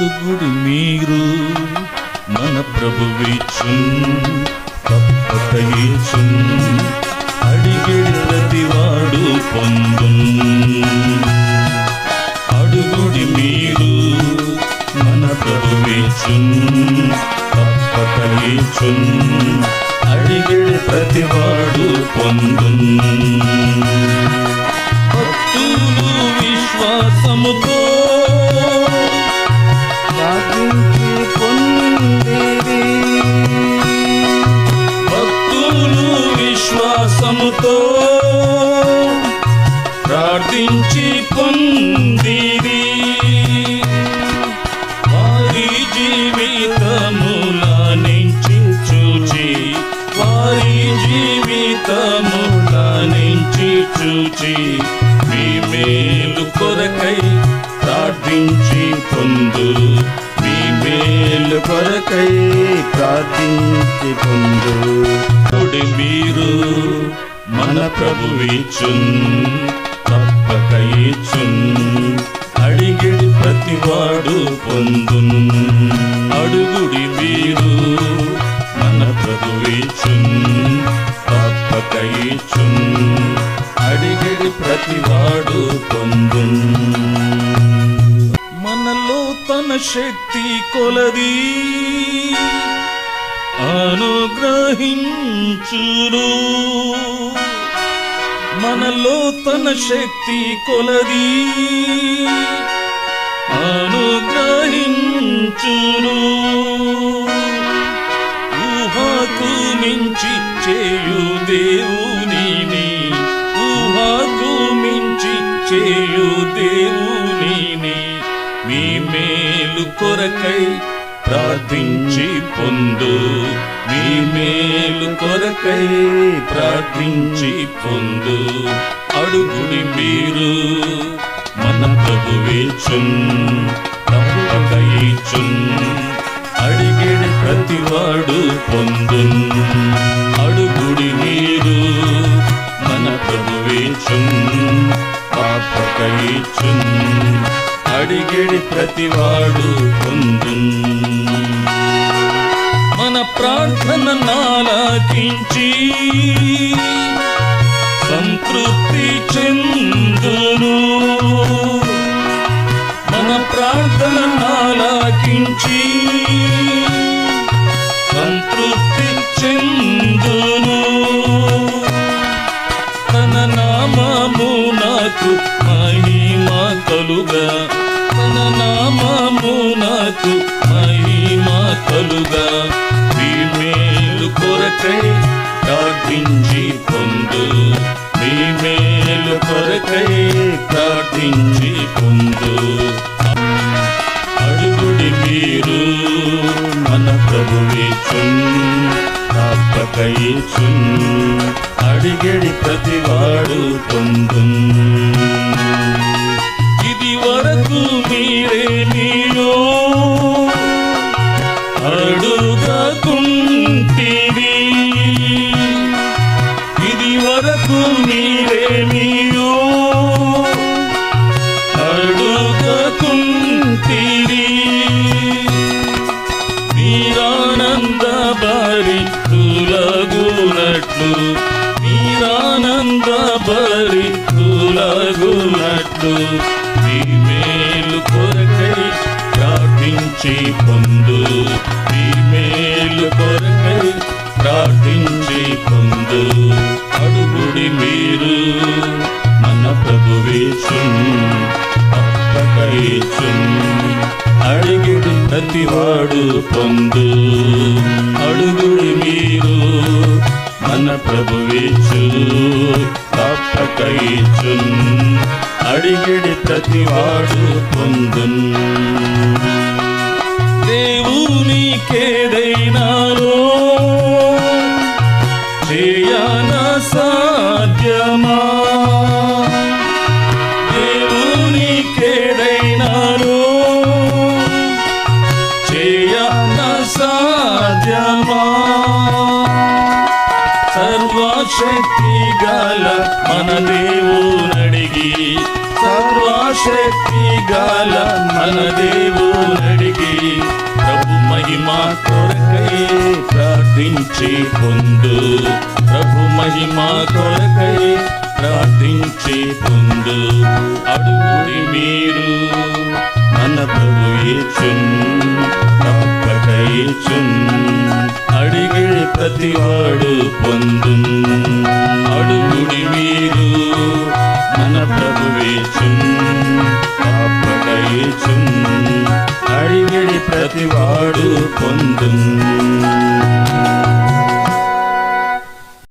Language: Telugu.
అడుగుడి మీరు మన ప్రభువిచ్చున్ తప్పక ఇచ్చున్ అడిగేడి ప్రతివాడు పొందున్ అడుగుడి మీరు మన ప్రభువిచ్చున్ తప్పక ఇచ్చున్ అడిగేడి ప్రతివాడు పొందున్ భక్తులు విశ్వాసముతో ప్రార్థించి పొందిరి భక్తులు విశ్వాసముతో ప్రార్థించి పొందిరి వారి జీవితముల నుంచి చూచి వారి జీవితముల నుంచి చూచి మీ మేలు కొరకై ప్రార్థించి పొందు మీ మేలు కొరకై ప్రార్థించి పొందు మీరు మన ప్రభువిచ్చున్ తప్పక ఇచ్చున్ అడిగేడి ప్రతివాడు పొందున్ అడుగుడి మీరు మన ప్రభువిచ్చున్ తప్పక ఇచ్చున్ అడిగేడి ప్రతివాడు పొందున్ మనలో తన శక్తి కొలది అనుగ్రహించును మనలో తన శక్తి కొలది అనుగ్రహించును ఊహకు మించి చేయు దేవునిని ఊహకు మించి చేయు దేవునిని మీ మేలు కొరకై ప్రార్థించి పొందు మీ మేలు కొరకై ప్రార్థించి పొందు అడుగుడి మీరు మన ప్రభువిచ్చున్ తప్పక ఇచ్చున్ అడిగేడి ప్రతివాడు పొందున్ అడుగుడి మీరు మన ప్రభువిచ్చున్ తప్పక ఇచ్చున్ అడిగేడి ప్రతివాడు పొందున్ మన ప్రార్థన నాలకించి సంతృప్తి చెందును మన ప్రార్థన నాలకించి సంతృప్తి చెందును తన నామమునకు మహిమ కలుగా తన నామమునకు మహిమ కలుగా మీ మేలు కొరకై ప్రార్థించి పొందు మీ మేలు కొరకై ప్రార్థించి పొందు అడుగుడి మీరు మన ప్రభువిచ్చున్ తప్పక ఇచ్చున్ అడిగేడి ప్రతివాడు పొందున్ ఇది వరకు మీరేమియో అడుగకుంటిరి ఇది వరకు మీరేమియో అడుగకుంటిరి మీరానంద భరితులగునట్లు మీరానంద భరితులగునట్లు మీ మేలు కొరకై ప్రార్థించి పొందు మీ మేలు కొరకై ప్రార్థించి పొందు అడుగుడి మీరు మన ప్రభువిచ్చున్ తప్పక ఇచ్చున్ అడిగిడి ప్రతివాడు పొందు అడుగుడి మీరు మన ప్రభువిచ్చు తప్పక ఇచ్చున్ అడిగిడి ప్రతివాడు పొందున్ దేవునికేదైనాలో చేయన సాధ్యమా దేవునికేదైనాలో చేయన సాధ్యమా సర్వశక్తి గల మన దేవునడిగి సర్వశక్తి గల మన దేవునడిగి ప్రభు మహిమ కొరకై ప్రార్థించి పొందు. ప్రభు మహిమ కొరకై ప్రార్థించి పొందు. అడుగుడి మీరు మన ప్రభు ఇచ్చున్, తప్పక ఇచ్చున్. అడిగే ప్రతివాడు పొందున్. అడుగుడి మీరు మన ప్రభు ఇచ్చున్, తప్పక ఇచ్చున్. అడిగిడి ప్రతివాడు పొందున్.